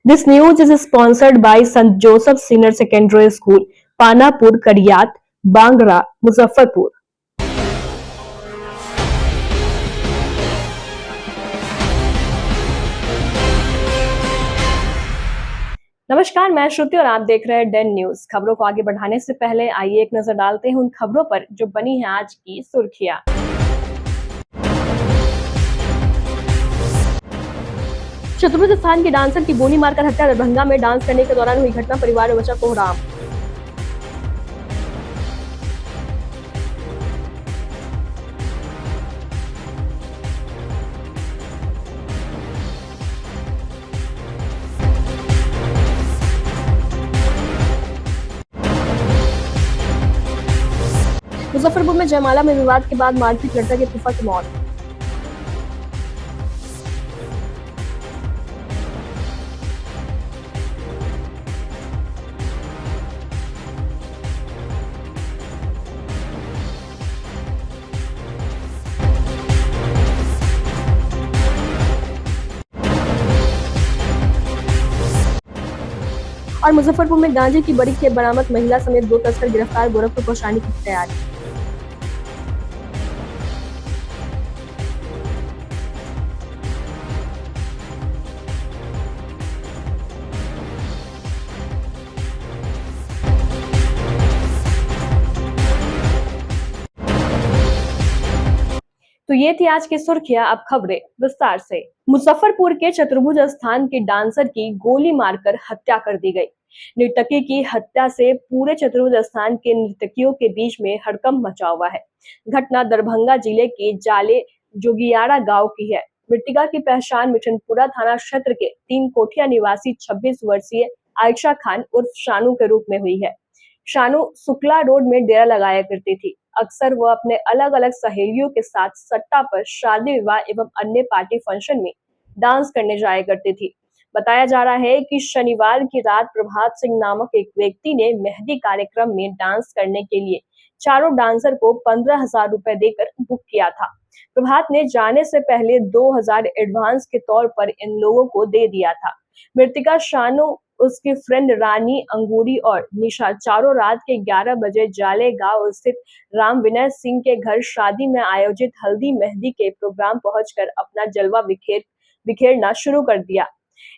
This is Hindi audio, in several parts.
This news is sponsored by St. Joseph Senior Secondary School, Panapur, Kariyat, Bangra, Muzaffarpur. नमस्कार, मैं श्रुति और आप देख रहे हैं डेन न्यूज। खबरों को आगे बढ़ाने से पहले आइए एक नजर डालते हैं उन खबरों पर जो बनी है आज की सुर्खियां। शत्रुघ्न स्थान के डांसर की गोली मारकर हत्या। दरभंगा में डांस करने के दौरान हुई घटना, परिवार में बचा कोहराम। मुजफ्फरपुर में जयमाला में विवाद के बाद मारपीट, लड़का की फूफा की मौत। और मुजफ्फरपुर में गांजे की बड़ी खेप बरामद, महिला समेत 2 तस्कर गिरफ्तार, गोरखपुर पहुंचाने की तैयारी। तो ये थी आज की सुर्खियां, अब खबरें विस्तार से। मुजफ्फरपुर के चतुर्भुज स्थान के डांसर की गोली मारकर हत्या कर दी गई। नर्तकी की हत्या से पूरे चतुर्भुज स्थान के नर्तकियों के बीच में हड़कंप मचा हुआ है। घटना दरभंगा जिले के जाले जोगियाड़ा गांव की है। मृतका की पहचान मिठनपुरा थाना क्षेत्र के 3 कोठिया निवासी 26 वर्षीय आयशा खान उर्फ शानू के रूप में हुई है। शानू शुक्ला रोड में डेरा लगाया करती थी। अक्सर वह अपने अलग अलग सहेलियों के साथ सट्टा पर शादी विवाह एवं अन्य पार्टी फंक्शन में डांस करने जाया करती थी। बताया जा रहा है कि शनिवार की रात प्रभात सिंह नामक एक व्यक्ति ने मेहंदी कार्यक्रम में डांस करने के लिए चारों डांसर को 15,000 रुपए देकर बुक किया था। प्रभात ने जाने से पहले 2,000 एडवांस के तौर पर इन लोगों को दे दिया था। मृतका शानू, उसकी फ्रेंड रानी, अंगूरी और निशा चारों रात के 11 बजे जाले गांव स्थित राम विनय सिंह के घर शादी में आयोजित हल्दी मेहंदी के प्रोग्राम पहुंचकर अपना जलवा बिखेरना शुरू कर दिया।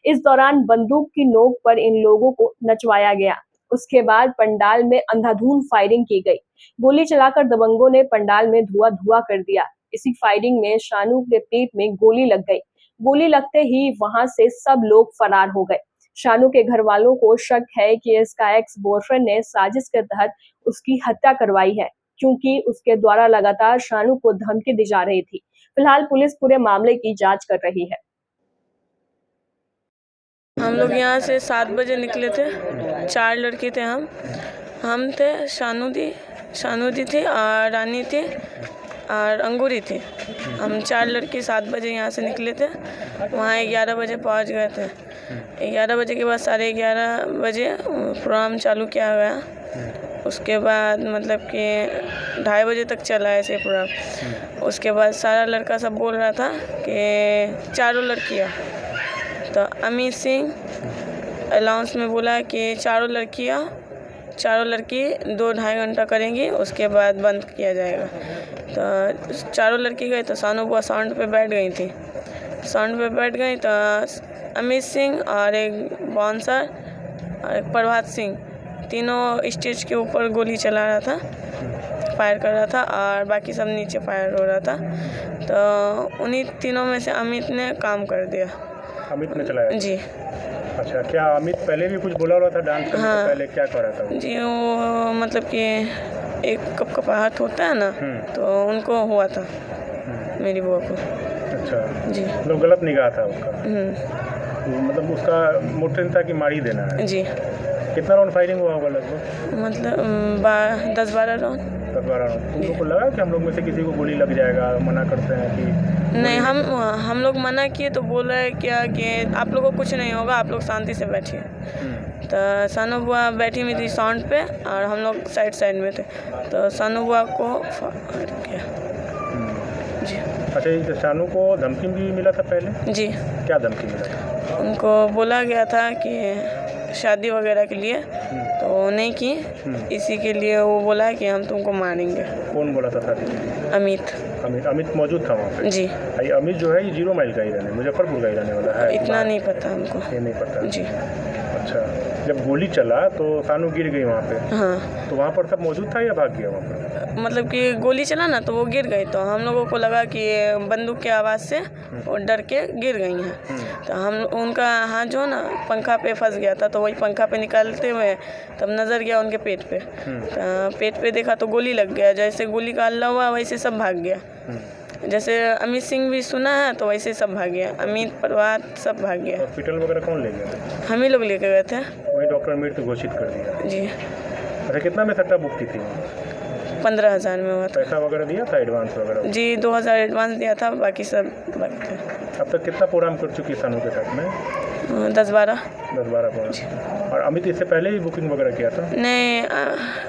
इस दौरान बंदूक की नोक पर इन लोगों को नचवाया गया। उसके बाद पंडाल में अंधाधुंध फायरिंग की गई। गोली चलाकर दबंगों ने पंडाल में धुआं कर दिया। इसी फायरिंग में शानू के पेट में गोली लग गई। गोली लगते ही वहां से सब लोग फरार हो गए। शानू के घर वालों को शक है कि इसका एक्स बॉयफ्रेंड ने साजिश के तहत उसकी हत्या करवाई है, क्योंकि उसके द्वारा लगातार शानू को धमकी दी जा रही थी। फिलहाल पुलिस पूरे मामले की जांच कर रही है। हम लोग यहाँ से 7 बजे निकले थे। 4 लड़के थे। हम थे, शानू दी थी और रानी थी और अंगूरी थी। हम 4 लड़के 7 बजे यहाँ से निकले थे। वहाँ 11 बजे पहुँच गए थे। 11 बजे के बाद 11:30 बजे प्रोग्राम चालू किया गया। उसके बाद मतलब कि 2:30 बजे तक चला ऐसे प्रोग्राम। उसके बाद सारा लड़का सब बोल रहा था कि चारों लड़कियाँ, तो अमित सिंह अलाउंस में बोला कि चारों लड़की 2-2.5 घंटा करेंगी, उसके बाद बंद किया जाएगा। तो चारों लड़की गई तो सानू बुआ साउंड पे बैठ गई तो अमित सिंह और एक बाउंसर और एक प्रभात सिंह, तीनों स्टेज के ऊपर गोली चला रहा था, फायर कर रहा था और बाकी सब नीचे फायर हो रहा था। तो उन्हीं तीनों में से अमित ने काम कर दिया। अमित ने चलाया जी। अच्छा, क्या अमित पहले भी कुछ बोला हुआ था डांस करने से पहले? क्या कर रहा था जी? वो मतलब कि एक कपकपाहट होता है ना, तो उनको हुआ था मेरी बुआ को। अच्छा जी। मतलब गलत निगाह था उसका। मतलब उसका मोटिव था कि मार ही देना है। जी। कितना राउंड फायरिंग हुआ होगा लगभग? मतलब 10-12 राउंड। 10-12 राउंड। उन लोग को लगा कि हम लोग में से किसी को गोली लग जाएगा? मना करते हैं कि नहीं, हम लोग मना किए तो बोल रहे क्या कि आप लोगों को कुछ नहीं होगा, आप लोग शांति से बैठिए। तो सानू बुआ बैठी हुई थी साउंड पे और हम लोग साइड में थे, तो सानू बुआ को फायर किया। जी। अच्छा, शानू को धमकी भी मिला था पहले? जी। क्या धमकी मिला था? उनको बोला गया था कि शादी वगैरह के लिए, तो वो नहीं की। इसी के लिए वो बोला कि हम तुमको मारेंगे। कौन बोला था शादी? अमित। अमित मौजूद था वहाँ पे? जी। ये अमित जो है ये 0 माइल का ही रहने, मुजफ्फरपुर का ही रहने वाला है? इतना नहीं पता हमको। ये नहीं पता जी। अच्छा, जब गोली चला तो सानू गिर गई वहाँ पे? हाँ, तो वहाँ पर सब मौजूद था या भाग गया वहाँ पर? मतलब कि गोली चला ना तो वो गिर गई, तो हम लोगों को लगा कि ये बंदूक की आवाज़ से वो डर के गिर गई हैं। तो हम उनका हाथ जो है ना पंखा पे फंस गया था, तो वही पंखा पे निकालते हुए तब नज़र गया उनके पेट पे। तो पेट पे देखा तो गोली लग गया। जैसे गोली का हल्ला हुआ वैसे सब भाग गया। जैसे अमित सिंह भी सुना है तो वैसे सब भाग गया। अमित, प्रभात सब भाग गया। हॉस्पिटल वगैरह कौन ले गया? हम ही लोग लेके गए थे। वही डॉक्टर ने मृत्यु घोषित कर दिया? जी। अच्छा, कितना में सट्टा बुक की थी? 15,000 में हुआ था। पैसा वगैरह दिया था, एडवांस वगैरह? जी, 2,000 एडवांस दिया था, बाकी सब बाकी थे। अब तक कितना प्रोग्राम कर चुकी है सानू के साथ में? 10-12 प्रोग्राम। और अमित इससे पहले ही बुकिंग वगैरह किया था? नहीं,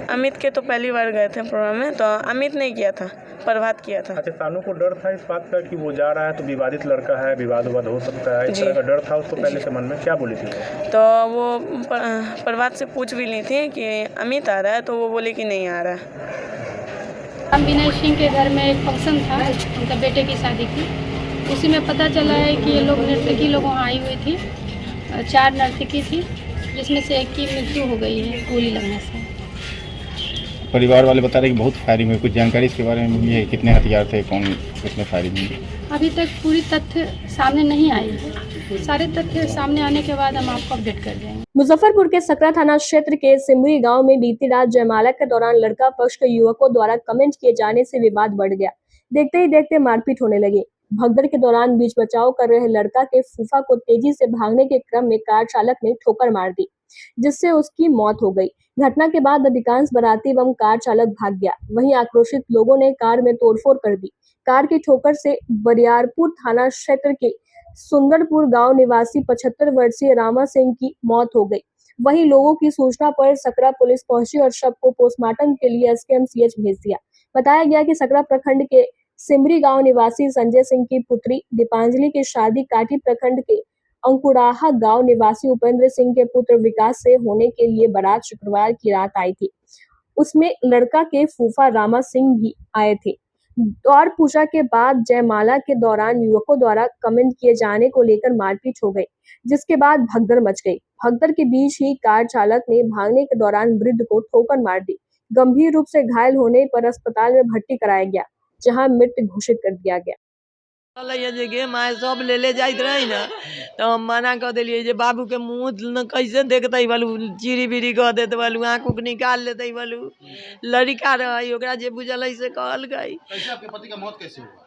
अमित के तो पहली बार गए थे प्रोग्राम में, तो अमित नहीं किया था, प्रभात किया था। अच्छा, सानू को डर था इस बात का कि वो जा रहा है तो विवादित लड़का है, विवाद हो सकता है, इस तरह का डर था उसको पहले से मन में? क्या बोली थी? तो वो प्रभात से पूछ भी ली थी कि अमित आ रहा है, तो वो बोले कि नहीं आ रहा है। विनय सिंह के घर में एक फंक्शन था, उनका बेटे की शादी थी। उसी में पता चला है कि ये लोग नर्तकी लोग वहाँ आई हुई थी। 4 नर्तकी थी, जिसमें से एक की मृत्यु हो गई है गोली लगने से। परिवार वाले बता रहे कि बहुत फायरिंग हुई, कुछ जानकारी इसके बारे में मिली है? कितने हथियार थे, कौन कितने फायरिंग हुई? अभी तक पूरी तथ्य सामने नहीं आई है। सारे तथ्य सामने आने के बाद हम आपको अपडेट कर देंगे। मुजफ्फरपुर के सकरा थाना क्षेत्र के सिमरी गांव में बीती रात जयमाला के दौरान लड़का पक्ष के युवकों द्वारा कमेंट किए जाने से विवाद बढ़ गया। देखते ही देखते मारपीट होने लगी। भगदड़ के दौरान बीच बचाव कर रहे लड़का के फूफा को तेजी से भागने के क्रम में कार चालक ने ठोकर मार दी, जिससे उसकी मौत हो गई। घटना के बाद अधिकांश बाराती एवं कार चालक भाग गया। वहीं आक्रोशित लोगों ने कार में तोड़फोड़ कर दी। कार की ठोकर से बरियारपुर थाना क्षेत्र के सुंदरपुर गांव निवासी 75 वर्षीय रामा सिंह की मौत हो गई। वहीं लोगों की सूचना पर सकरा पुलिस पहुंची और शव को पोस्टमार्टम के लिए एसकेएमसीएच भेज दिया। बताया गया कि सकरा प्रखंड के सिमरी गांव निवासी संजय सिंह की पुत्री दीपांजलि की शादी काटी प्रखंड के अंकुराहा गांव निवासी उपेंद्र सिंह के पुत्र विकास से होने के लिए बारात शुक्रवार की रात आई थी। उसमें लड़का के फूफा रामा सिंह भी आए थे। और पूजा के बाद जयमाला के दौरान युवकों द्वारा कमेंट किए जाने को लेकर मारपीट हो गई, जिसके बाद भगदड़ मच गई। भगदड़ के बीच ही कार चालक ने भागने के दौरान वृद्ध को ठोकर मार दी। गंभीर रूप से घायल होने पर अस्पताल में भर्ती कराया गया, जहां मृत घोषित कर दिया गया। माय सब ले जाइत रही ना, तो हम मना कर दिलिए जे बाबू के मुँह न कैसे देखते बालू, चिरी बिरी कह देते बालू, आँख उख निकाल लेते बालू, लड़का रही ओकरा जे बुझल है से कहल गई। कैसे आपके पति का मौत कैसे हुआ?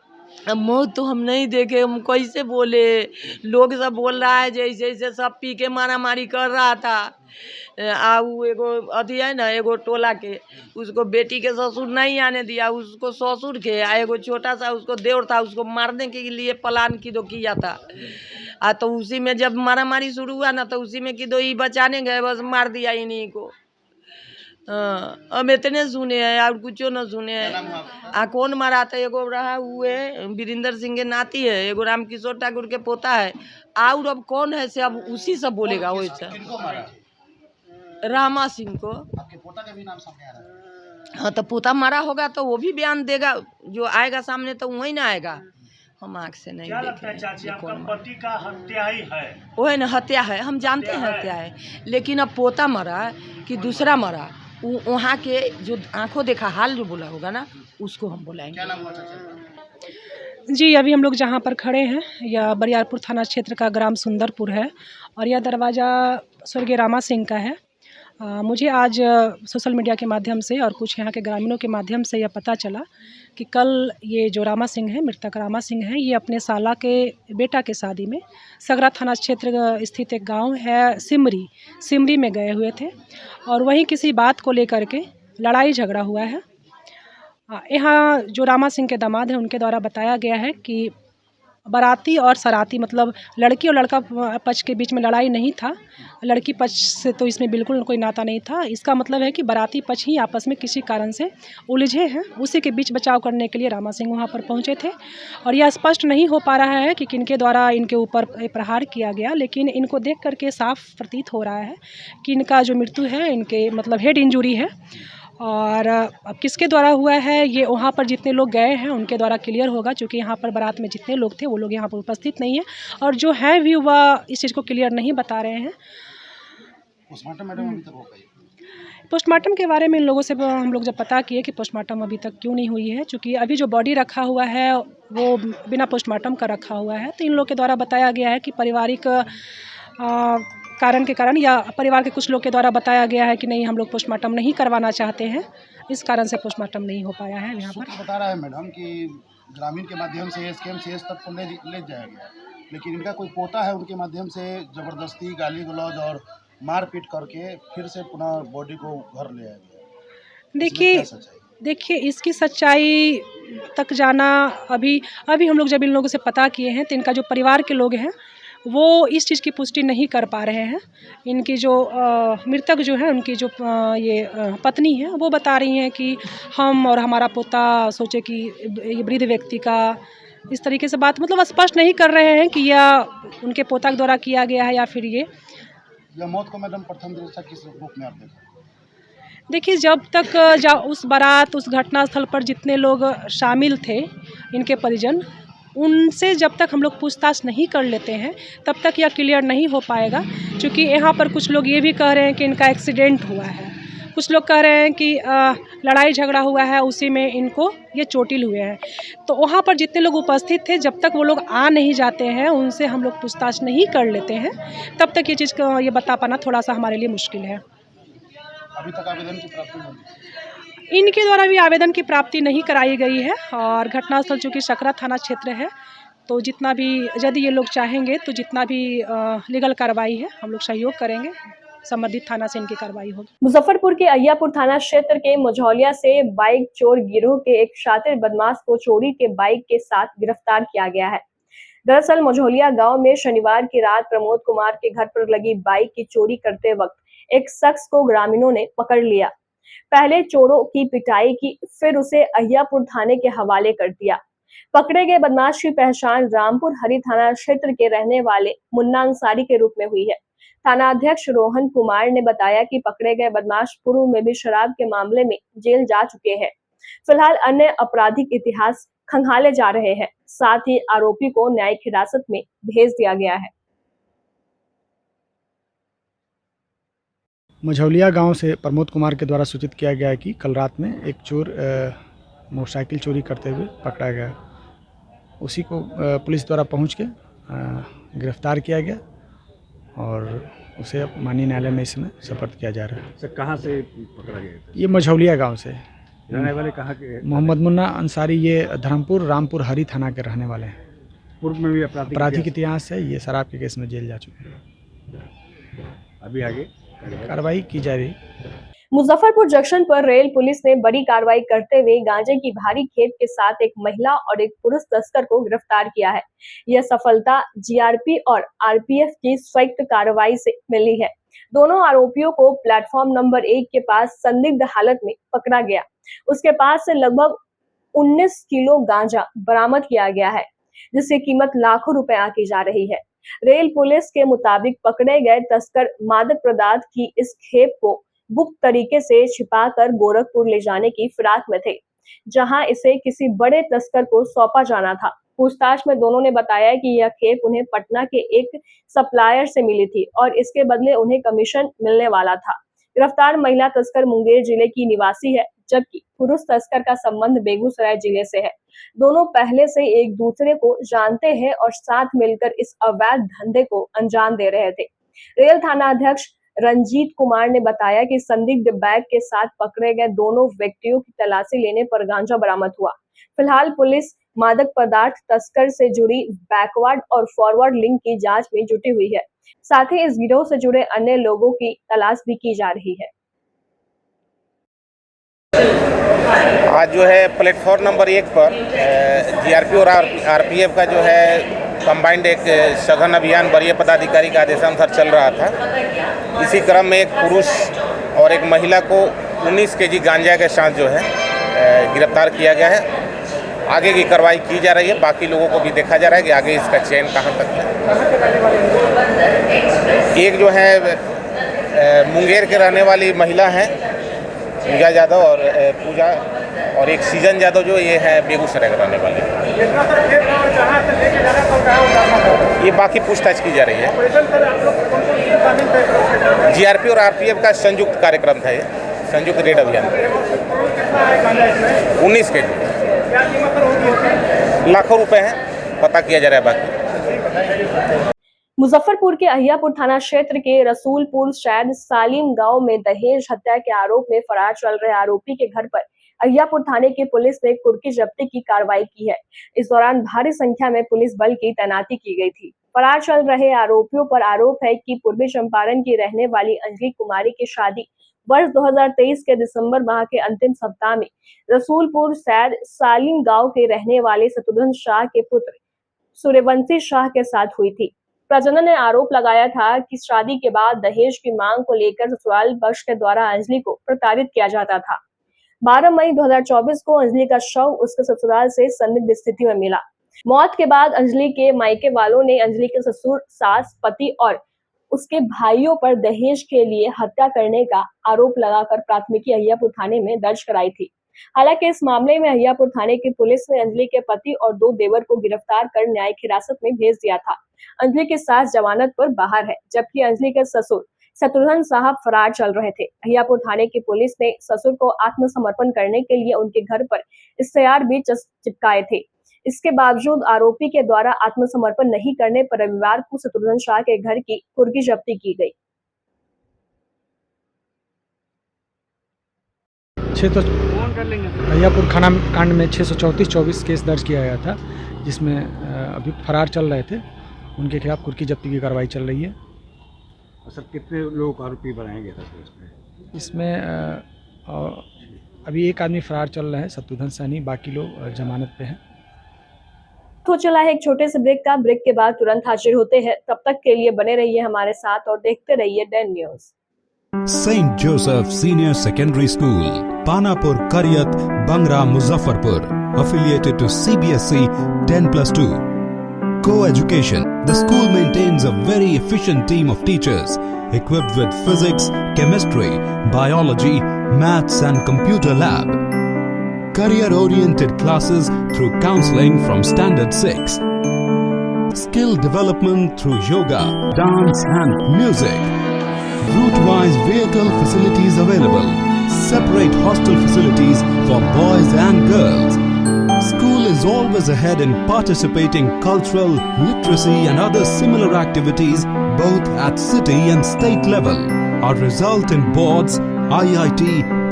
अब मौत तो हम नहीं देखे, हम कैसे बोले? लोग सब बोल रहा है जैसे जैसे सब पी के मारा मारी कर रहा था। वो एगो अथी है ना, एगो टोला के, उसको बेटी के ससुर नहीं आने दिया, उसको ससुर के, एगो छोटा सा उसको देवर था, उसको मारने के लिए प्लान किया था। तो उसी में जब मारा मारी शुरू हुआ ना, तो उसी में ये बचाने गए, बस मार दिया इन्हीं को। हाँ, हम इतने सुने हैं और कुछ न सुने हैं। कौन मारा था? एगो रहा हुए वीरेंद्र सिंह के नाती है, एगो रामकिशोर ठाकुर के पोता है, और अब कौन है से अब उसी से बोलेगा। वैसे रामा सिंह को। आपके पोता का भी नाम सामने आ रहा है? हाँ, तो पोता मारा होगा तो वो भी बयान देगा, जो आएगा सामने तो वही ना आएगा। हम आँख से नहीं देखे। चाची, आपका पति का हत्या ही है? वो है ना, हत्या है, हम जानते हैं हत्या है, लेकिन अब पोता मरा कि दूसरा मरा, वहाँ के जो आंखों देखा हाल जो बोला होगा ना, उसको हम बुलाएंगे। क्या नाम हुआ चाचा? जी, अभी हम लोग जहाँ पर खड़े हैं यह बरियारपुर थाना क्षेत्र का ग्राम सुंदरपुर है और यह दरवाज़ा स्वर्गीय रामा सिंह का है। मुझे आज सोशल मीडिया के माध्यम से और कुछ यहाँ के ग्रामीणों के माध्यम से यह पता चला कि कल ये जो रामा सिंह है, मृतक रामा सिंह है, ये अपने साला के बेटा के शादी में सकरा थाना क्षेत्र स्थित एक गांव है सिमरी में गए हुए थे और वहीं किसी बात को लेकर के लड़ाई झगड़ा हुआ है। यहाँ जो रामा सिंह के दामाद हैं उनके द्वारा बताया गया है कि बाराती और सराती मतलब लड़की और लड़का पक्ष के बीच में लड़ाई नहीं था, लड़की पक्ष से तो इसमें बिल्कुल कोई नाता नहीं था। इसका मतलब है कि बाराती पक्ष ही आपस में किसी कारण से उलझे हैं। उसी के बीच बचाव करने के लिए रामा सिंह वहाँ पर पहुँचे थे और यह स्पष्ट नहीं हो पा रहा है कि किनके द्वारा इनके ऊपर प्रहार किया गया, लेकिन इनको देख करके साफ प्रतीत हो रहा है कि इनका जो मृत्यु है इनके मतलब हेड इंजरी है। और अब किसके द्वारा हुआ है ये वहाँ पर जितने लोग गए हैं उनके द्वारा क्लियर होगा, क्योंकि यहाँ पर बारात में जितने लोग थे वो लोग यहाँ पर उपस्थित नहीं है और जो हैं भी वह इस चीज़ को क्लियर नहीं बता रहे हैं। पोस्टमार्टम के बारे में इन लोगों से हम लोग जब पता किए कि पोस्टमार्टम अभी तक क्यों नहीं हुई है, क्योंकि अभी जो बॉडी रखा हुआ है वो बिना पोस्टमार्टम का रखा हुआ है, तो इन लोग के द्वारा बताया गया है कि पारिवारिक कारण के कारण या परिवार के कुछ लोग के द्वारा बताया गया है कि नहीं हम लोग पोस्टमार्टम नहीं करवाना चाहते हैं, इस कारण से पोस्टमार्टम नहीं हो पाया है। यहाँ पर बता रहा है मैडम कि ग्रामीण के माध्यम से एसकेएमसीएच तक को ले जाया गया, लेकिन इनका कोई पोता है उनके माध्यम से ज़बरदस्ती गाली गलौज और मारपीट करके फिर से पुनः बॉडी को घर ले आया गया। देखिए इसकी सच्चाई तक जाना अभी हम लोग जब इन लोगों से पता किए हैं तो इनका जो परिवार के लोग हैं वो इस चीज़ की पुष्टि नहीं कर पा रहे हैं। इनकी जो मृतक जो है उनकी जो पत्नी है वो बता रही हैं कि हम और हमारा पोता सोचे कि ये वृद्ध व्यक्ति का इस तरीके से बात मतलब स्पष्ट नहीं कर रहे हैं कि यह उनके पोता के द्वारा किया गया है या फिर ये मौत को मैडम प्रथम दृष्टया किस रूप में आप देखा? देखिए जब तक उस बारात उस घटना स्थल पर जितने लोग शामिल थे इनके परिजन, उनसे जब तक हम लोग पूछताछ नहीं कर लेते हैं तब तक यह क्लियर नहीं हो पाएगा, क्योंकि यहाँ पर कुछ लोग ये भी कह रहे हैं कि इनका एक्सीडेंट हुआ है, कुछ लोग कह रहे हैं कि लड़ाई झगड़ा हुआ है उसी में इनको ये चोटिल हुए हैं। तो वहाँ पर जितने लोग उपस्थित थे जब तक वो लोग आ नहीं जाते हैं उनसे हम लोग पूछताछ नहीं कर लेते हैं तब तक ये चीज़ ये बता पाना थोड़ा सा हमारे लिए मुश्किल है। अभी तक आवेदन की प्राप्ति नहीं, इनके द्वारा भी आवेदन की प्राप्ति नहीं कराई गई है और घटनास्थल चूँकि सकरा थाना क्षेत्र है तो जितना भी यदि ये लोग चाहेंगे तो जितना भी लीगल कार्रवाई है हम लोग सहयोग करेंगे, संबंधित थाना से इनकी कार्रवाई होगी। मुजफ्फरपुर के अय्यापुर थाना क्षेत्र के मझौलिया से बाइक चोर गिरोह के एक शातिर बदमाश को चोरी के बाइक के साथ गिरफ्तार किया गया है। दरअसल मझौलिया गांव में शनिवार की रात प्रमोद कुमार के घर पर लगी बाइक की चोरी करते वक्त एक शख्स को ग्रामीणों ने पकड़ लिया। पहले चोरों की पिटाई की, फिर उसे अय्यापुर थाने के हवाले कर दिया। पकड़े गए बदमाश की पहचान रामपुर हरी थाना क्षेत्र के रहने वाले मुन्ना अंसारी के रूप में हुई है। थाना अध्यक्ष रोहन कुमार ने बताया कि पकड़े गए बदमाश पूर्व में भी शराब के मामले में जेल जा चुके हैं। फिलहाल अन्य आपराधिक इतिहास खंगाले जा रहे हैं, साथ ही आरोपी को न्यायिक हिरासत में भेज दिया गया है। मझौलिया गांव से प्रमोद कुमार के द्वारा सूचित किया गया है कि कल रात में एक चोर मोटरसाइकिल चोरी करते हुए पकड़ा गया। उसी को पुलिस द्वारा पहुंच के गिरफ्तार किया गया और उसे अब माननीय न्यायालय में इसमें सुपुर्द किया जा रहा है। सर कहाँ से पकड़ा गया था? ये मझौलिया गांव से। रहने वाले कहाँ के? मोहम्मद मुन्ना अंसारी, ये धर्मपुर रामपुर हरी थाना के रहने वाले हैं। पूर्व में भी आपराधिक इतिहास है, ये शराब के केस में जेल जा चुके हैं। अभी आगे कार्रवाई की जा रही। मुजफ्फरपुर जंक्शन पर रेल पुलिस ने बड़ी कार्रवाई करते हुए गांजे की भारी खेप के साथ एक महिला और एक पुरुष तस्कर को गिरफ्तार किया है। यह सफलता जीआरपी और आरपीएफ की संयुक्त कार्रवाई से मिली है। दोनों आरोपियों को प्लेटफॉर्म नंबर 1 के पास संदिग्ध हालत में पकड़ा गया। उसके पास से लगभग 19 किलो गांजा बरामद किया गया है, जिसकी कीमत लाखों रुपए आंकी जा रही है। रेल पुलिस के मुताबिक पकड़े गए तस्कर मादक पदार्थ की इस खेप को गुप्त तरीके से छिपाकर गोरखपुर ले जाने की फिराक में थे, जहां इसे किसी बड़े तस्कर को सौंपा जाना था। पूछताछ में दोनों ने बताया कि यह खेप उन्हें पटना के एक सप्लायर से मिली थी और इसके बदले उन्हें कमीशन मिलने वाला था। गिरफ्तार महिला तस्कर मुंगेर जिले की निवासी है, जबकि पुरुष तस्कर का संबंध बेगूसराय जिले से है। दोनों पहले से एक दूसरे को जानते हैं और साथ मिलकर इस अवैध धंधे को अंजाम दे रहे थे। रेल थाना अध्यक्ष रंजीत कुमार ने बताया कि संदिग्ध बैग के साथ पकड़े गए दोनों व्यक्तियों की तलाशी लेने पर गांजा बरामद हुआ। फिलहाल पुलिस मादक पदार्थ तस्कर से जुड़ी बैकवर्ड और फॉरवर्ड लिंक की जांच में जुटी हुई है। साथ ही इस गिरोह से जुड़े अन्य लोगों की तलाश भी की जा रही है। आज जो है प्लेटफॉर्म नंबर 1 पर जीआरपी और आरपीएफ का जो है कंबाइंड एक सघन अभियान वरीय पदाधिकारी के आदेशानुसार चल रहा था। इसी क्रम में एक पुरुष और एक महिला को 19 केजी गांजा के साथ जो है गिरफ्तार किया गया है। आगे की कार्रवाई की जा रही है। बाकी लोगों को भी देखा जा रहा है कि आगे इसका चयन कहाँ तक है। एक जो है मुंगेर के रहने वाली महिला है पूजा यादव और एक सीजन यादव जो ये है बेगूसराय के रहने वाले। ये बाकी पूछताछ की जा रही है। जीआरपी और आरपीएफ का संयुक्त कार्यक्रम था, ये संयुक्त रेड अभियान 19 के लाखों रुपए हैं, पता किया जा रहा है बाकी। मुजफ्फरपुर के अहियापुर थाना क्षेत्र के रसूलपुर शहर सालिम गांव में दहेज हत्या के आरोप में फरार चल रहे आरोपी के घर पर अहियापुर थाने की पुलिस ने कुर्की जब्ती की कार्रवाई की है। इस दौरान भारी संख्या में पुलिस बल की तैनाती की गई थी। फरार चल रहे आरोपियों पर आरोप है कि पूर्वी चंपारण की रहने वाली अंजलि कुमारी की शादी वर्ष 2023 के दिसंबर माह के अंतिम सप्ताह में रसूलपुर शहर सालिम गांव के रहने वाले शत्रुघ्न शाह के पुत्र सूर्यवंशी शाह के साथ हुई थी। प्रजनन ने आरोप लगाया था कि शादी के बाद दहेज की मांग को लेकर ससुराल पक्ष के द्वारा अंजलि को प्रताड़ित किया जाता था। 12 मई 2024 को अंजलि का शव उसके ससुराल से संदिग्ध स्थिति में मिला। मौत के बाद अंजलि के मायके वालों ने अंजलि के ससुर, सास, पति और उसके भाइयों पर दहेज के लिए हत्या करने का आरोप लगाकर प्राथमिकी अहियापुर थाने में दर्ज कराई थी। हालांकि इस मामले में अहियापुर थाने की पुलिस ने अंजलि के पति और 2 देवर को गिरफ्तार कर न्यायिक हिरासत में भेज दिया था। अंजलि के सास जमानत पर बाहर है, जबकि अंजलि के ससुर शत्रुघ्न साहब फरार चल रहे थे। अहियापुर थाने की पुलिस ने ससुर को आत्मसमर्पण करने के लिए उनके घर पर इश्तेहार भी चिपकाए थे। इसके बावजूद आरोपी के द्वारा आत्मसमर्पण नहीं करने पर रविवार को शत्रुघ्न शाह के घर की कुर्की जब्ती की गई। अहियापुर खाना कांड में 634-24 केस दर्ज किया गया था, जिसमें अभियुक्त फरार चल रहे थे। उनके खिलाफ कुर्की जब्ती की कार्रवाई चल रही है। सर कितने लोगों को आरोपी बनाया गया था इसमें अभी एक आदमी फरार चल रहा है, शत्रुघ्न सैनी, बाकी लोग जमानत पे हैं। तो चला है एक छोटे से ब्रेक का। ब्रेक के बाद तुरंत हाजिर होते हैं। तब तक के लिए बने रहिए हमारे साथ और देखते रहिए Den news. Saint Joseph senior secondary school, Panapur, Kariyat, Bangra, Muzaffarpur, affiliated to CBSE 10+2. Co-education. The school maintains a very efficient team of teachers equipped with physics, chemistry, biology, maths and computer lab. Career-oriented classes through counseling from Standard 6. Skill development through yoga, dance and music. Route-wise vehicle facilities available. Separate hostel facilities for boys and girls. School is always ahead in participating cultural, literacy and other similar activities both at city and state level. Our result in boards, IIT,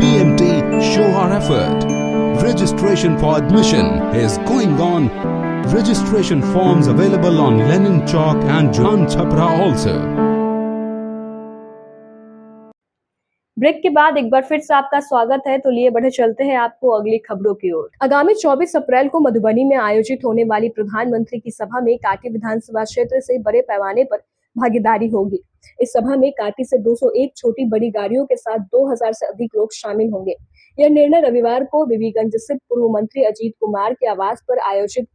PMT show our effort. Registration for admission is going on. Registration forms available on Lenin Chalk and John Chhapra also. Break के बाद एक बार फिर से आपका स्वागत है। तो लिए बढ़े चलते हैं आपको अगली खबरों की ओर। आगामी 24 अप्रैल को मधुबनी में आयोजित होने वाली प्रधानमंत्री की सभा में काटी विधानसभा क्षेत्र से बड़े पैमाने पर भागीदारी होगी। इस सभा में काटी से 201 छोटी बड़ी गाड़ियों के साथ 2000 से अधिक लोग शामिल होंगे। यह निर्णय रविवार को बीबीगंज स्थित पूर्व मंत्री अजीत कुमार के आवास पर आयोजित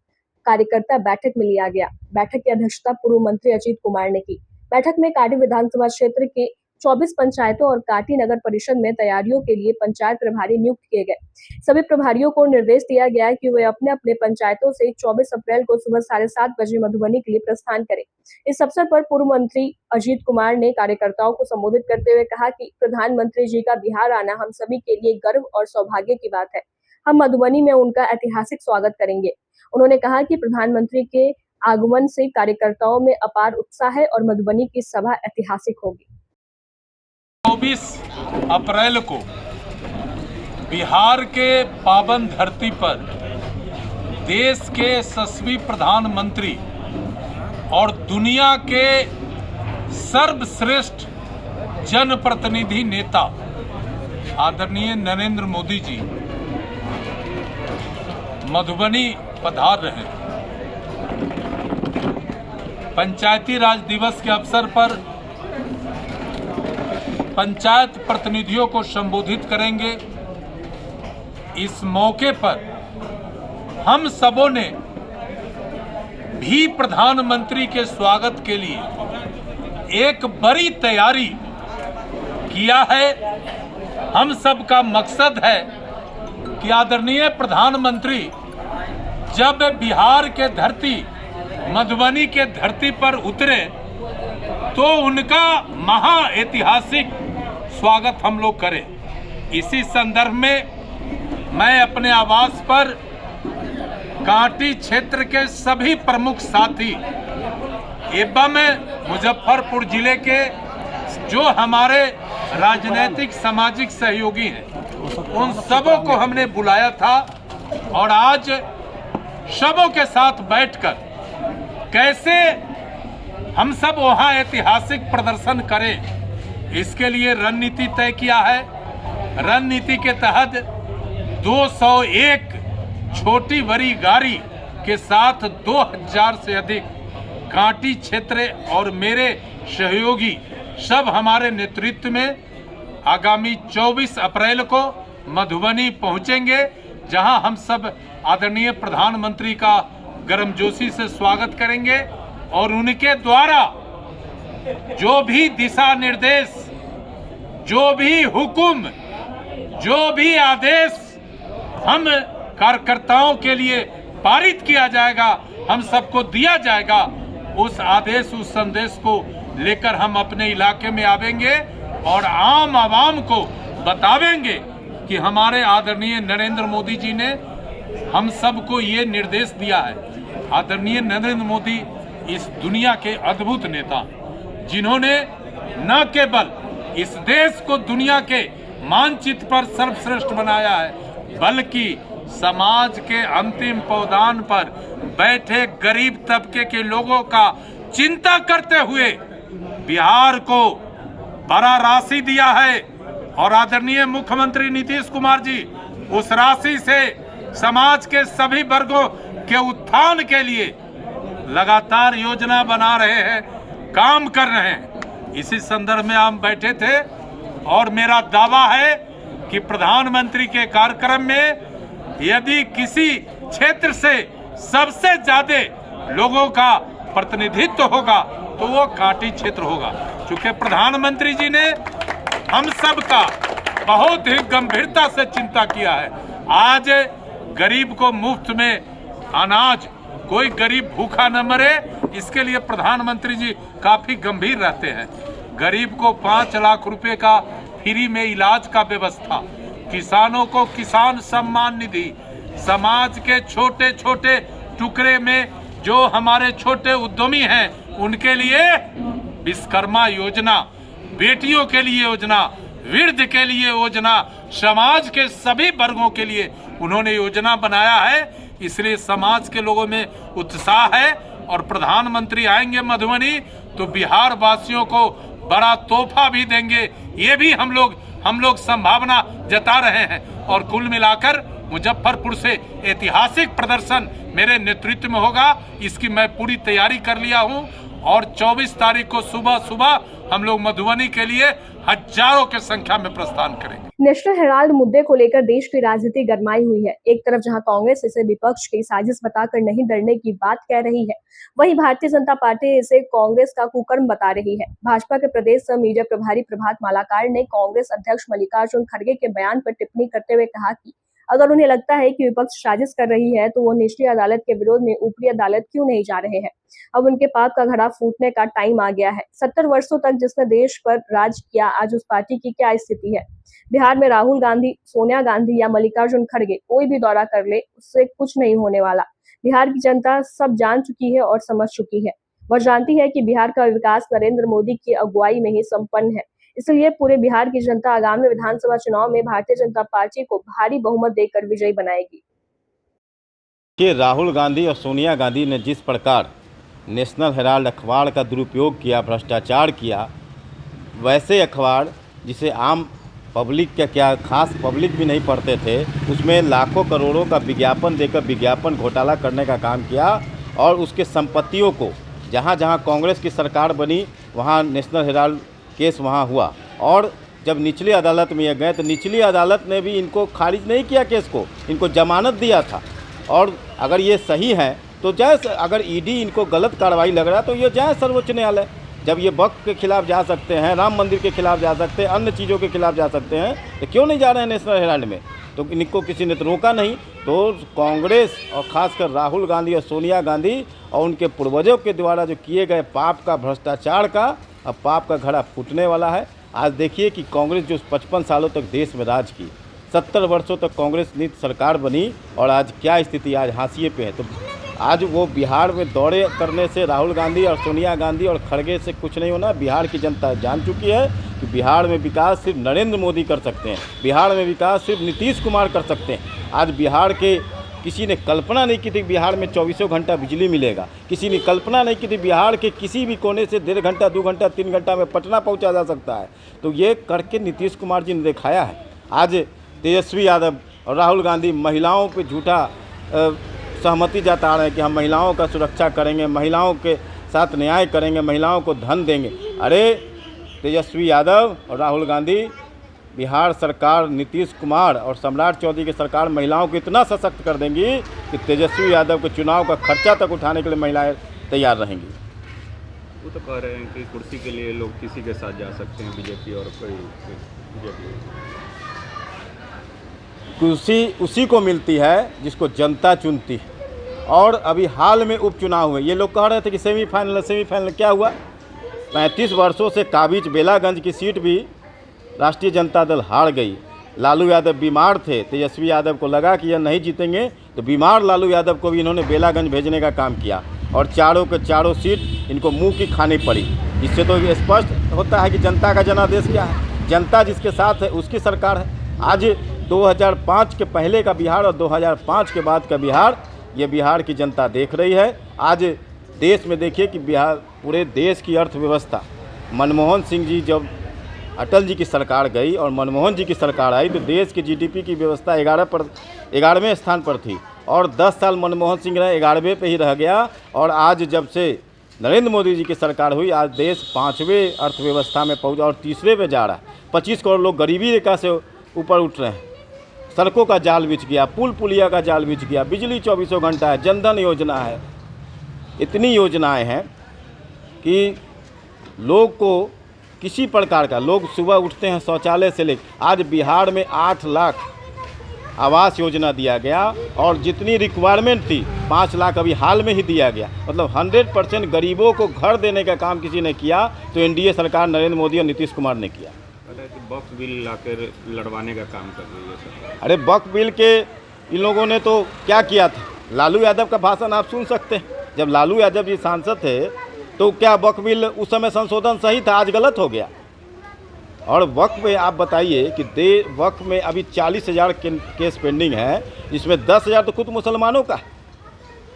कार्यकर्ता बैठक में लिया गया। बैठक की अध्यक्षता पूर्व मंत्री अजीत कुमार ने की। बैठक में काटी विधानसभा क्षेत्र के 24 पंचायतों और काटी नगर परिषद में तैयारियों के लिए पंचायत प्रभारी नियुक्त किए गए। सभी प्रभारियों को निर्देश दिया गया कि वे अपने अपने पंचायतों से 24 अप्रैल को सुबह 7:30 बजे मधुबनी के लिए प्रस्थान करें। इस अवसर पर पूर्व मंत्री अजीत कुमार ने कार्यकर्ताओं को संबोधित करते हुए कहा कि प्रधानमंत्री जी का बिहार आना हम सभी के लिए गर्व और सौभाग्य की बात है। हम मधुबनी में उनका ऐतिहासिक स्वागत करेंगे। उन्होंने कहा कि प्रधानमंत्री के आगमन से कार्यकर्ताओं में अपार उत्साह है और मधुबनी की सभा ऐतिहासिक होगी। 24 अप्रैल को बिहार के पावन धरती पर देश के यशस्वी प्रधानमंत्री और दुनिया के सर्वश्रेष्ठ जनप्रतिनिधि नेता आदरणीय नरेंद्र मोदी जी मधुबनी पधार रहे हैं। पंचायती राज दिवस के अवसर पर पंचायत प्रतिनिधियों को संबोधित करेंगे। इस मौके पर हम सबों ने भी प्रधानमंत्री के स्वागत के लिए एक बड़ी तैयारी किया है। हम सब का मकसद है कि आदरणीय प्रधानमंत्री जब बिहार के धरती मधुबनी के धरती पर उतरे तो उनका महाऐतिहासिक स्वागत हम लोग करें। इसी संदर्भ में मैं अपने आवास पर कांटी क्षेत्र के सभी प्रमुख साथी एवं मुजफ्फरपुर जिले के जो हमारे राजनीतिक सामाजिक सहयोगी हैं उन सबों को हमने बुलाया था और आज सबों के साथ बैठकर कैसे हम सब वहां ऐतिहासिक प्रदर्शन करें, इसके लिए रणनीति तय किया है। रणनीति के तहत 201 छोटी बड़ी गाड़ी के साथ 2000 से अधिक कांटी क्षेत्र और मेरे सहयोगी सब हमारे नेतृत्व में आगामी 24 अप्रैल को मधुबनी पहुंचेंगे, जहां हम सब आदरणीय प्रधानमंत्री का गर्मजोशी से स्वागत करेंगे और उनके द्वारा जो भी दिशा निर्देश, जो भी हुक्म, जो भी आदेश हम कार्यकर्ताओं के लिए पारित किया जाएगा, हम सबको दिया जाएगा, उस आदेश उस संदेश को लेकर हम अपने इलाके में आवेंगे और आम आवाम को बतावेंगे कि हमारे आदरणीय नरेंद्र मोदी जी ने हम सबको ये निर्देश दिया है। आदरणीय नरेंद्र मोदी इस दुनिया के अद्भुत नेता हैं, जिन्होंने न केवल इस देश को दुनिया के मानचित्र पर सर्वश्रेष्ठ बनाया है, बल्कि समाज के अंतिम पावदान पर बैठे गरीब तबके के लोगों का चिंता करते हुए बिहार को बड़ा राशि दिया है। और आदरणीय मुख्यमंत्री नीतीश कुमार जी उस राशि से समाज के सभी वर्गों के उत्थान के लिए लगातार योजना बना रहे हैं, काम कर रहे हैं। इसी संदर्भ में हम बैठे थे और मेरा दावा है कि प्रधानमंत्री के कार्यक्रम में यदि किसी क्षेत्र से सबसे ज्यादा लोगों का प्रतिनिधित्व होगा तो वो कांटी क्षेत्र होगा, क्योंकि प्रधानमंत्री जी ने हम सब का बहुत ही गंभीरता से चिंता किया है। आज गरीब को मुफ्त में अनाज, कोई गरीब भूखा न मरे, इसके लिए प्रधानमंत्री जी काफी गंभीर रहते हैं। गरीब को 5 लाख रुपए का फ्री में इलाज का व्यवस्था, किसानों को किसान सम्मान निधि, समाज के छोटे छोटे टुकड़े में जो हमारे छोटे उद्यमी हैं उनके लिए विश्वकर्मा योजना, बेटियों के लिए योजना, वृद्ध के लिए योजना, समाज के सभी वर्गों के लिए उन्होंने योजना बनाया है। इसलिए समाज के लोगों में उत्साह है और प्रधानमंत्री आएंगे मधुबनी तो बिहार वासियों को बड़ा तोहफा भी देंगे, ये भी हम लोग संभावना जता रहे हैं। और कुल मिलाकर मुजफ्फरपुर से ऐतिहासिक प्रदर्शन मेरे नेतृत्व में होगा, इसकी मैं पूरी तैयारी कर लिया हूं और 24 तारीख को सुबह सुबह हम लोग मधुबनी के लिए हजारों के संख्या में प्रस्थान करेंगे। नेशनल हेराल्ड मुद्दे को लेकर देश की राजनीति गरमाई हुई है। एक तरफ जहां कांग्रेस इसे विपक्ष की साजिश बताकर नहीं डरने की बात कह रही है, वहीं भारतीय जनता पार्टी इसे कांग्रेस का कुकर्म बता रही है। भाजपा के प्रदेश सह मीडिया प्रभारी प्रभात मालाकार ने कांग्रेस अध्यक्ष मल्लिकार्जुन खड़गे के बयान पर टिप्पणी करते हुए कहा कि अगर उन्हें लगता है कि विपक्ष साजिश कर रही है तो वो निचली अदालत के विरोध में ऊपरी अदालत क्यों नहीं जा रहे हैं। अब उनके पाप का घड़ा फूटने का टाइम आ गया है। 70 वर्षों तक जिसने देश पर राज किया, आज उस पार्टी की क्या स्थिति है। बिहार में राहुल गांधी, सोनिया गांधी या मल्लिकार्जुन खड़गे कोई भी दौरा कर ले, उससे कुछ नहीं होने वाला। बिहार की जनता सब जान चुकी है और समझ चुकी है। वह जानती है कि बिहार का विकास नरेंद्र मोदी की अगुवाई में ही संपन्न है। इसलिए पूरे बिहार की जनता आगामी विधानसभा चुनाव में भारतीय जनता पार्टी को भारी बहुमत देकर विजयी बनाएगी। कि राहुल गांधी और सोनिया गांधी ने जिस प्रकार नेशनल हेराल्ड अखबार का दुरुपयोग किया, भ्रष्टाचार किया, वैसे अखबार जिसे आम पब्लिक का क्या खास पब्लिक भी नहीं पढ़ते थे, उसमें लाखों करोड़ों का विज्ञापन देकर विज्ञापन घोटाला करने का काम किया और उसके संपत्तियों को जहाँ जहाँ कांग्रेस की सरकार बनी वहाँ नेशनल हेराल्ड केस वहाँ हुआ, और जब निचली अदालत में ये गए तो निचली अदालत ने भी इनको खारिज नहीं किया केस को, इनको जमानत दिया था। और अगर ये सही है तो जाए, अगर ईडी इनको गलत कार्रवाई लग रहा है तो ये जाए सर्वोच्च न्यायालय। जब ये वक्फ के खिलाफ जा सकते हैं, राम मंदिर के खिलाफ जा सकते हैं, अन्य चीज़ों के खिलाफ जा सकते हैं, तो क्यों नहीं जा रहे हैं नेशनल हेराल्ड में? तो इनको किसी ने तो रोका नहीं। तो कांग्रेस और ख़ासकर राहुल गांधी और सोनिया गांधी और उनके पूर्वजों के द्वारा जो किए गए पाप का, भ्रष्टाचार का, अब पाप का घड़ा फूटने वाला है। आज देखिए कि कांग्रेस जो 55 सालों तक देश में राज की, 70 वर्षों तक कांग्रेस नीति सरकार बनी, और आज क्या स्थिति, आज हाशिए पे है। तो आज वो बिहार में दौरे करने से राहुल गांधी और सोनिया गांधी और खड़गे से कुछ नहीं होना। बिहार की जनता जान चुकी है कि बिहार में विकास सिर्फ नरेंद्र मोदी कर सकते हैं, बिहार में विकास सिर्फ नीतीश कुमार कर सकते हैं। आज बिहार के किसी ने कल्पना नहीं की थी बिहार में 24 घंटा बिजली मिलेगा, किसी ने कल्पना नहीं की थी बिहार के किसी भी कोने से 1.5 घंटा, 2 घंटा, 3 घंटा में पटना पहुंचा जा सकता है। तो ये करके नीतीश कुमार जी ने दिखाया है। आज तेजस्वी यादव और राहुल गांधी महिलाओं पे झूठा सहमति जता रहे हैं कि हम महिलाओं का सुरक्षा करेंगे, महिलाओं के साथ न्याय करेंगे, महिलाओं को धन देंगे। अरे तेजस्वी यादव और राहुल गांधी, बिहार सरकार, नीतीश कुमार और सम्राट चौधरी की सरकार महिलाओं को इतना सशक्त कर देंगी कि तेजस्वी यादव के चुनाव का खर्चा तक उठाने के लिए महिलाएं तैयार रहेंगी। वो तो कह रहे हैं कि कुर्सी के लिए लोग किसी के साथ जा सकते हैं, बीजेपी और कोई बीजेपी। कुर्सी उसी को मिलती है जिसको जनता चुनती है। और अभी हाल में उपचुनाव हुए, ये लोग कह रहे थे कि सेमीफाइनल क्या हुआ? 35 वर्षों से काबिज बेलागंज की सीट भी राष्ट्रीय जनता दल हार गई। लालू यादव बीमार थे, तेजस्वी यादव को लगा कि यह नहीं जीतेंगे, तो बीमार लालू यादव को भी इन्होंने बेलागंज भेजने का काम किया, और चारों के चारों सीट इनको मुंह की खानी पड़ी। इससे तो स्पष्ट होता है कि जनता का जनादेश क्या है, जनता जिसके साथ है उसकी सरकार है। आज 2005 के पहले का बिहार और 2005 के बाद का बिहार, ये बिहार की जनता देख रही है। आज देश में देखिए कि बिहार, पूरे देश की अर्थव्यवस्था, मनमोहन सिंह जी जब अटल जी की सरकार गई और मनमोहन जी की सरकार आई तो देश की जीडीपी की व्यवस्था 11वें स्थान पर थी, और 10 साल मनमोहन सिंह रहे, 11वें पे ही रह गया। और आज जब से नरेंद्र मोदी जी की सरकार हुई, आज देश 5वें अर्थव्यवस्था में पहुंचा और 3रे पे जा रहा है। 25 करोड़ लोग गरीबी रेखा से ऊपर उठ रहे हैं। सड़कों का जाल बिछ गया, पुल पुलिया का जाल बिछ गया, बिजली 24 घंटा है, जनधन योजना है, इतनी योजनाएं हैं कि लोग को किसी प्रकार का, लोग सुबह उठते हैं शौचालय से लेकर, आज बिहार में 8 लाख आवास योजना दिया गया, और जितनी रिक्वायरमेंट थी 5 लाख अभी हाल में ही दिया गया। मतलब 100% गरीबों को घर देने का काम किसी ने किया तो एनडीए सरकार नरेंद्र मोदी और नीतीश कुमार ने किया। वक्फ बिल लाकर लड़वाने का काम कर रही है सरकार। अरे वक्फ बिल के इन लोगों ने तो क्या किया था? लालू यादव का भाषण आप सुन सकते हैं। जब लालू यादव जी सांसद थे तो क्या वक्फ बिल उस समय संशोधन सही था? आज गलत हो गया। और वक्फ में आप बताइए कि वक्फ में अभी 40,000 केस पेंडिंग है, जिसमें 10,000 तो खुद मुसलमानों का है।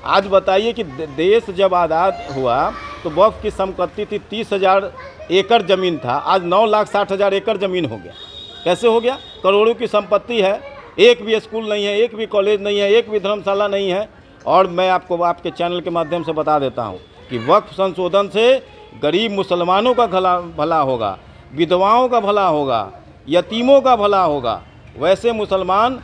आज बताइए कि देश जब आज़ाद हुआ तो वक्फ की संपत्ति थी 30,000 एकड़ ज़मीन था, आज 9,60,000 एकड़ ज़मीन हो गया। कैसे हो गया? करोड़ों की संपत्ति है, एक भी स्कूल नहीं है, एक भी कॉलेज नहीं है, एक भी धर्मशाला नहीं है। और मैं आपको आपके चैनल के माध्यम से बता देता हूँ कि वक्फ संशोधन से गरीब मुसलमानों का भला होगा, विधवाओं का भला होगा, यतीमों का भला होगा। वैसे मुसलमान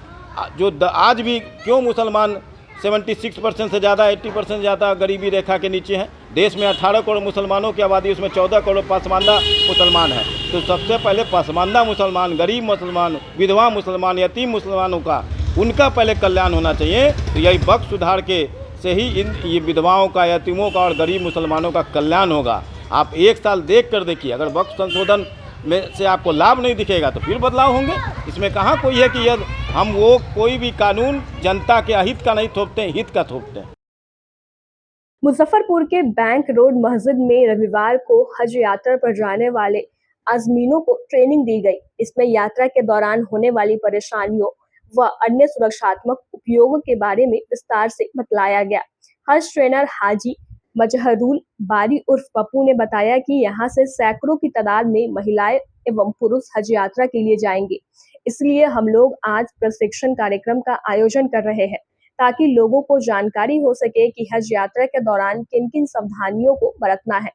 जो आज भी, क्यों मुसलमान 76% से ज़्यादा, 80% ज़्यादा गरीबी रेखा के नीचे हैं? देश में 18 करोड़ मुसलमानों की आबादी, उसमें 14 करोड़ पसमानदा मुसलमान हैं। तो सबसे पहले पसमानदा मुसलमान, गरीब मुसलमान, विधवा मुसलमान, यतीम मुसलमानों का, उनका पहले कल्याण होना चाहिए। तो यही वक्फ सुधार के से ही ये विधवाओं का, यतीमों का और गरीब मुसलमानों का कल्याण होगा। आप 1 साल देख कर देखिए, अगर वक्फ संशोधन में से आपको लाभ नहीं दिखेगा तो फिर बदलाव होंगे। इसमें कहाँ कोई है कि यदि हम वो कोई भी कानून जनता के अहित का नहीं थोपते हैं, हित का थोपते हैं। मुजफ्फरपुर के बैंक रोड मस्जिद में रविवार को हज यात्रा पर जाने वाले आज़मीनों को ट्रेनिंग दी गई। इसमें यात्रा के दौरान होने वाली परेशानियों व अन्य सुरक्षात्मक उपयोगों के बारे में विस्तार से बतलाया गया। हज ट्रेनर हाजी मजहरुल बारी उर्फ पप्पू ने बताया कि यहां से सैकड़ों की तादाद में महिलाएं एवं पुरुष हज यात्रा के लिए जाएंगे, इसलिए हम लोग आज प्रशिक्षण कार्यक्रम का आयोजन कर रहे हैं। ताकि लोगों को जानकारी हो सके कि हज यात्रा के दौरान किन किन सावधानियों को बरतना है,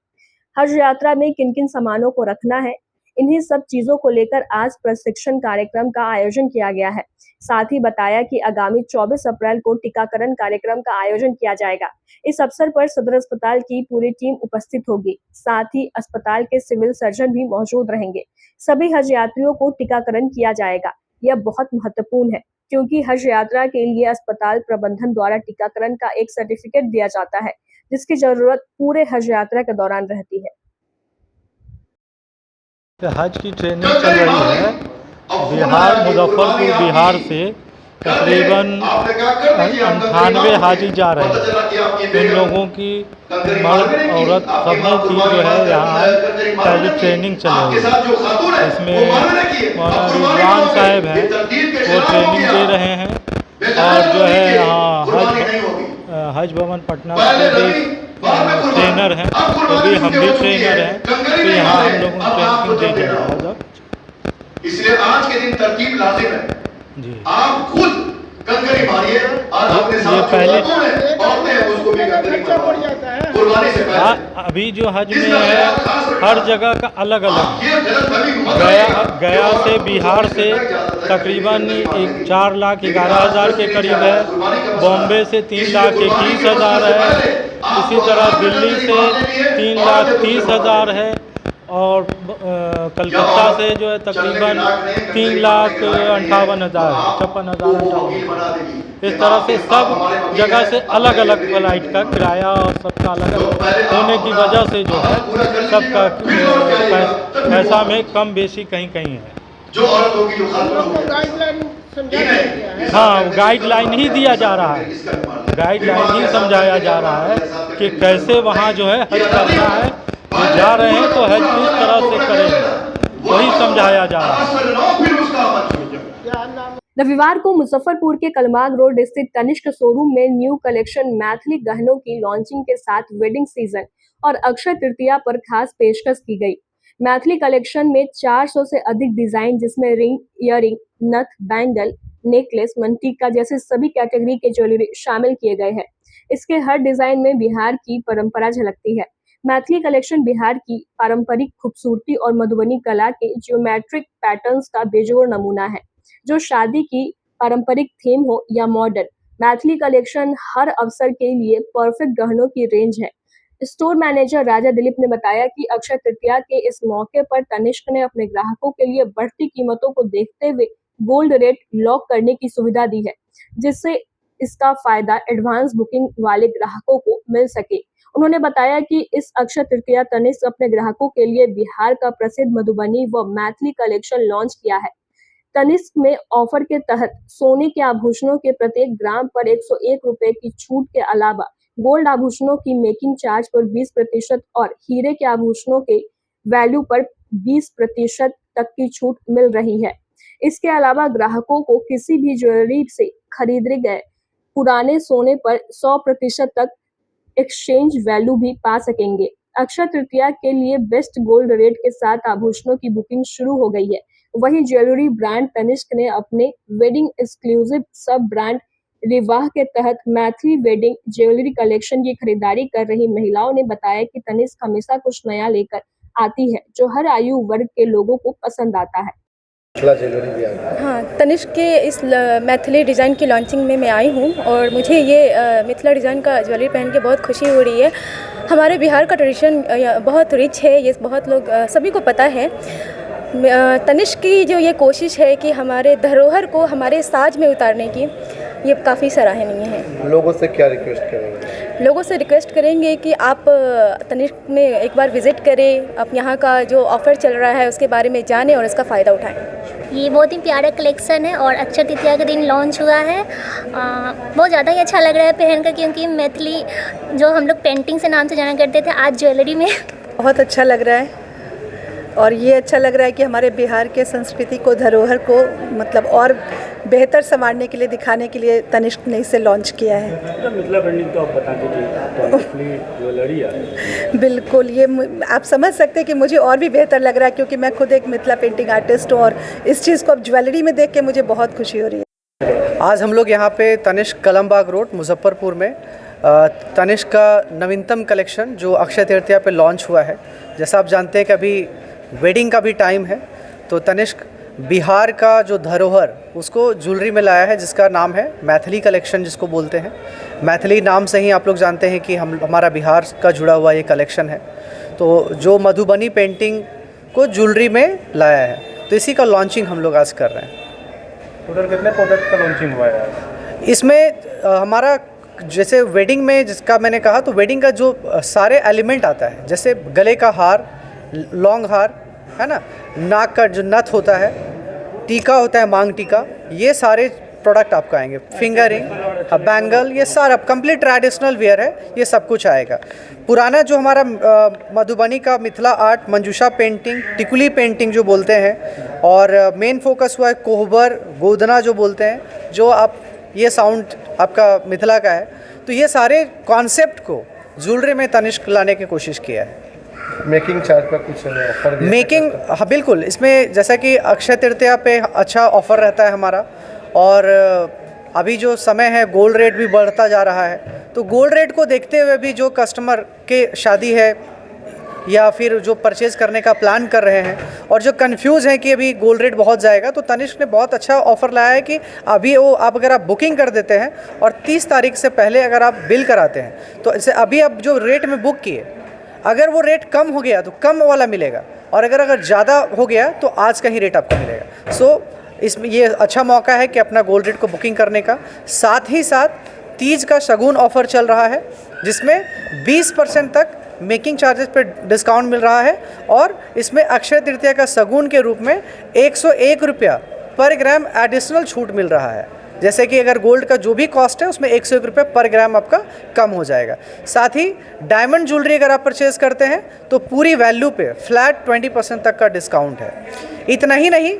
हज यात्रा में किन किन सामानों को रखना है। इन्हीं सब चीजों को लेकर आज प्रशिक्षण कार्यक्रम का आयोजन किया गया है। साथ ही बताया कि आगामी 24 अप्रैल को टीकाकरण कार्यक्रम का आयोजन किया जाएगा। इस अवसर पर सदर अस्पताल की पूरी टीम उपस्थित होगी। साथ ही अस्पताल के सिविल सर्जन भी मौजूद रहेंगे। सभी हज यात्रियों को टीकाकरण किया जाएगा। यह बहुत महत्वपूर्ण है क्योंकि हज यात्रा के लिए अस्पताल प्रबंधन द्वारा टीकाकरण का एक सर्टिफिकेट दिया जाता है, जिसकी जरूरत पूरे हज यात्रा के दौरान रहती है। हज की ट्रेनिंग चल रही है। बिहार, मुजफ्फरपुर बिहार से तकरीबन 98 हाजी जा रहे हैं। इन लोगों की मर्द औरत सभी की जो है यहाँ पहली ट्रेनिंग चल रही है। इसमें मौलाना रिजवान साहब हैं, वो ट्रेनिंग दे रहे हैं और जो है यहाँ हज भवन पटना के भी ट्रेनर हैं, तो भी हम भी ट्रेनर हैं, तो यहाँ हम लोगों को ट्रेनिंग दे रहे हैं। इसलिए आज के दिन तरतीब लाजिम है जी। आप खुद कंकरी मारिए और अपने साथ उसको भी कुर्बानी से अभी जो हज में है हर जगह का अलग अलग, गया से बिहार से तकरीबन 4,11,000 के करीब है, बॉम्बे से 3,21,000 है, इसी तरह दिल्ली से 3,30,000 है और कलकत्ता से जो है तकरीबन 3,58,000 है, 56,058। इस तरह से सब जगह से अलग अलग फ्लाइट का किराया और सबका अलग अलग होने की वजह से जो है सबका पैसा में कम बेशी कहीं कहीं है। हाँ, गाइडलाइन ही दिया जा रहा है, गाइडलाइन ही समझाया जा रहा है कि कैसे वहाँ जो है हज करना है। जो जा रहे हैं तो हज किस तरह से करेंगे, वही समझाया जा रहा है। रविवार को मुजफ्फरपुर के कलमाग रोड स्थित तनिष्क शोरूम में न्यू कलेक्शन मैथिली गहनों की लॉन्चिंग के साथ वेडिंग सीजन और अक्षय तृतीया पर खास पेशकश की गई। मैथिली कलेक्शन में 400 से अधिक डिजाइन, जिसमें रिंग, इयररिंग, नथ, बैंगल, नेकलेस, मनटीका जैसे सभी कैटेगरी के ज्वेलरी शामिल किए गए हैं। इसके हर डिजाइन में बिहार की परंपरा झलकती है। मैथिली कलेक्शन बिहार की पारंपरिक खूबसूरती और मधुबनी कला के ज्योमेट्रिक पैटर्न्स का बेजोड़ नमूना है। जो शादी की पारंपरिक थीम हो या मॉडर्न, मैथिली कलेक्शन हर अवसर के लिए परफेक्ट गहनों की रेंज है। स्टोर मैनेजर राजा दिलीप ने बताया कि अक्षय तृतीया के इस मौके पर तनिष्क ने अपने ग्राहकों के लिए बढ़ती कीमतों को देखते हुए गोल्ड रेट लॉक करने की सुविधा दी है, जिससे इसका फायदा एडवांस बुकिंग वाले ग्राहकों को मिल सके। उन्होंने बताया कि इस अक्षय तृतीया तनिष्क अपने ग्राहकों के लिए बिहार का प्रसिद्ध मधुबनी व मैथिली कलेक्शन लॉन्च किया है। तनिष्क में ऑफर के तहत सोने के आभूषणों के प्रत्येक ग्राम पर 101 रुपए की छूट के अलावा गोल्ड आभूषणों की मेकिंग चार्ज पर 20% और हीरे के आभूषणों के वैल्यू पर 20% तक की छूट मिल रही है। इसके अलावा ग्राहकों को किसी भी ज्वेलरी से खरीदे गए पुराने सोने पर 100% तक एक्सचेंज वैल्यू भी पा सकेंगे। अक्षय तृतीया के लिए बेस्ट गोल्ड रेट के साथ आभूषणों की बुकिंग शुरू हो गई है। वहीं ज्वेलरी ब्रांड तनिष्क ने अपने वेडिंग एक्सक्लूसिव सब ब्रांड रिवाह के तहत मैथिली वेडिंग ज्वेलरी कलेक्शन की खरीदारी कर रही महिलाओं ने बताया कि तनिष्क हमेशा कुछ नया लेकर आती है, जो हर आयु वर्ग के लोगों को पसंद आता है। हाँ, तनिष्क के इस मैथिली डिज़ाइन की लॉन्चिंग में मैं आई हूँ और मुझे ये मिथिला डिज़ाइन का ज्वेलरी पहन के बहुत खुशी हो रही है। हमारे बिहार का ट्रेडिशन बहुत रिच है, ये बहुत लोग सभी को पता है। तनिष्क की जो ये कोशिश है कि हमारे धरोहर को हमारे साज में उतारने की, ये काफ़ी सराहनीय है। लोगों से क्या रिक्वेस्ट करेंगे? लोगों से रिक्वेस्ट करेंगे कि आप तनिष्क में एक बार विज़िट करें, आप यहाँ का जो ऑफ़र चल रहा है उसके बारे में जानें और इसका फ़ायदा उठाएं। ये बहुत ही प्यारा कलेक्शन है और अक्षय तृतीया के दिन लॉन्च हुआ है। बहुत ज़्यादा ही अच्छा लग रहा है पहनकर, क्योंकि मैथिली जो हम लोग पेंटिंग से नाम से जाना करते थे, आज ज्वेलरी में बहुत अच्छा लग रहा है। और ये अच्छा लग रहा है कि हमारे बिहार के संस्कृति को, धरोहर को मतलब और बेहतर संवारने के लिए, दिखाने के लिए तनिष्क ने इसे लॉन्च किया है। मिथिला पेंटिंग तो आप बता दीजिए, ज्वेलरी है बिल्कुल, ये आप समझ सकते हैं कि मुझे और भी बेहतर लग रहा है, क्योंकि मैं खुद एक मिथिला पेंटिंग आर्टिस्ट हूँ और इस चीज़ को अब ज्वेलरी में देख के मुझे बहुत खुशी हो रही है। आज हम लोग यहाँ पे तनिष्क कलमबाग रोड मुजफ्फरपुर में तनिष्क का नवीनतम कलेक्शन जो अक्षय तृतीया पे लॉन्च हुआ है। जैसा आप जानते हैं कि अभी वेडिंग का भी टाइम है, तो तनिष्क बिहार का जो धरोहर उसको ज्वेलरी में लाया है, जिसका नाम है मैथिली कलेक्शन, जिसको बोलते हैं। मैथिली नाम से ही आप लोग जानते हैं कि हमारा बिहार का जुड़ा हुआ ये कलेक्शन है। तो जो मधुबनी पेंटिंग को ज्वेलरी में लाया है, तो इसी का लॉन्चिंग हम लोग आज कर रहे हैं। टोटल कितने प्रोडक्ट का लॉन्चिंग हुआ है? इसमें हमारा जैसे वेडिंग में जिसका मैंने कहा, तो वेडिंग का जो सारे एलिमेंट आता है, जैसे गले का हार, लॉन्ग हार है ना, नाक का जो नथ होता है, टीका होता है, मांग टीका, ये सारे प्रोडक्ट आपको आएंगे। फिंगरिंग, बैंगल, ये सारा कंप्लीट ट्रेडिशनल वेयर है, ये सब कुछ आएगा। पुराना जो हमारा मधुबनी का मिथिला आर्ट, मंजूषा पेंटिंग, टिकुली पेंटिंग जो बोलते हैं, और मेन फोकस हुआ है कोहबर, गोदना जो बोलते हैं, जो आप ये साउंड आपका मिथिला का है। तो ये सारे कॉन्सेप्ट को ज्वेलरी में तनिष्क लाने की कोशिश किया है। मेकिंग चार्ज पर कुछ ऑफर? मेकिंग, हाँ बिल्कुल, इसमें जैसा कि अक्षय तृतीया पे अच्छा ऑफ़र रहता है हमारा, और अभी जो समय है गोल्ड रेट भी बढ़ता जा रहा है, तो गोल्ड रेट को देखते हुए भी जो कस्टमर के शादी है या फिर जो परचेज़ करने का प्लान कर रहे हैं और जो कंफ्यूज हैं कि अभी गोल्ड रेट बहुत जाएगा, तो तनिष्क ने बहुत अच्छा ऑफ़र लाया है कि अभी वो आप अगर आप बुकिंग कर देते हैं और 30 तारीख से पहले अगर आप बिल कराते हैं, तो इससे अभी आप जो रेट में बुक किए, अगर वो रेट कम हो गया तो कम वाला मिलेगा, और अगर ज़्यादा हो गया तो आज का ही रेट आपको मिलेगा। सो इसमें ये अच्छा मौका है कि अपना गोल्ड रेट को बुकिंग करने का। साथ ही साथ तीज का शगुन ऑफ़र चल रहा है, जिसमें 20% तक मेकिंग चार्जेस पे डिस्काउंट मिल रहा है, और इसमें अक्षय तृतीया का शगुन के रूप में 101 रुपया पर ग्राम एडिशनल छूट मिल रहा है। जैसे कि अगर गोल्ड का जो भी कॉस्ट है उसमें 101 रुपये पर ग्राम आपका कम हो जाएगा। साथ ही डायमंड ज्वेलरी अगर आप परचेज़ करते हैं तो पूरी वैल्यू पे फ्लैट 20% तक का डिस्काउंट है। इतना ही नहीं,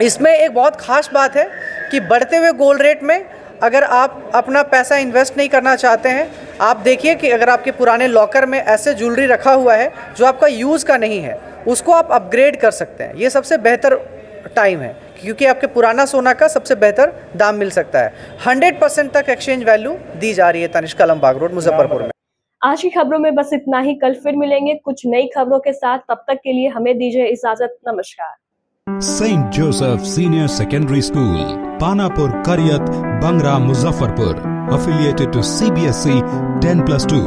इसमें एक बहुत ख़ास बात है कि बढ़ते हुए गोल्ड रेट में अगर आप अपना पैसा इन्वेस्ट नहीं करना चाहते हैं, आप देखिए कि अगर आपके पुराने लॉकर में ऐसे ज्वेलरी रखा हुआ है जो आपका यूज़ का नहीं है, उसको आप अपग्रेड कर सकते हैं। ये सबसे बेहतर टाइम है, क्योंकि आपके पुराना सोना का सबसे बेहतर दाम मिल सकता है। 100% तक एक्सचेंज वैल्यू दी जा रही है तनिष्क कलमबाग रोड मुजफ्फरपुर में। आज की खबरों में बस इतना ही। कल फिर मिलेंगे कुछ नई खबरों के साथ। तब तक के लिए हमें दीजिए इजाजत। नमस्कार। St. Joseph Senior Secondary School, Panapur, Karyat, Bangra, Muzaffarpur, affiliated to CBSE 10+2.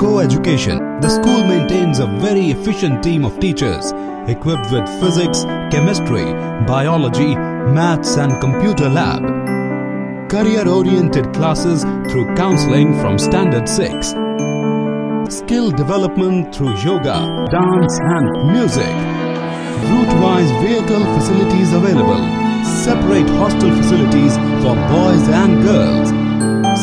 Co-education. The school maintains a very efficient team of teachers equipped with physics, chemistry, biology, maths and computer lab. Career-oriented classes through counseling from Standard 6. Skill development through yoga, dance and music. Route-wise vehicle facilities available. Separate hostel facilities for boys and girls.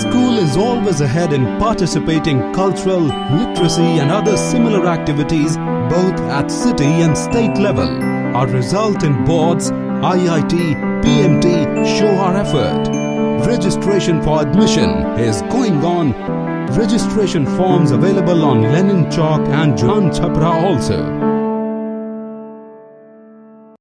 School is always ahead in participating cultural, literacy and other similar activities both at city and state level. Our result in boards, IIT, PMT show our effort. Registration for admission is going on. Registration forms available on Lenin Chowk and Jan Chhapra also.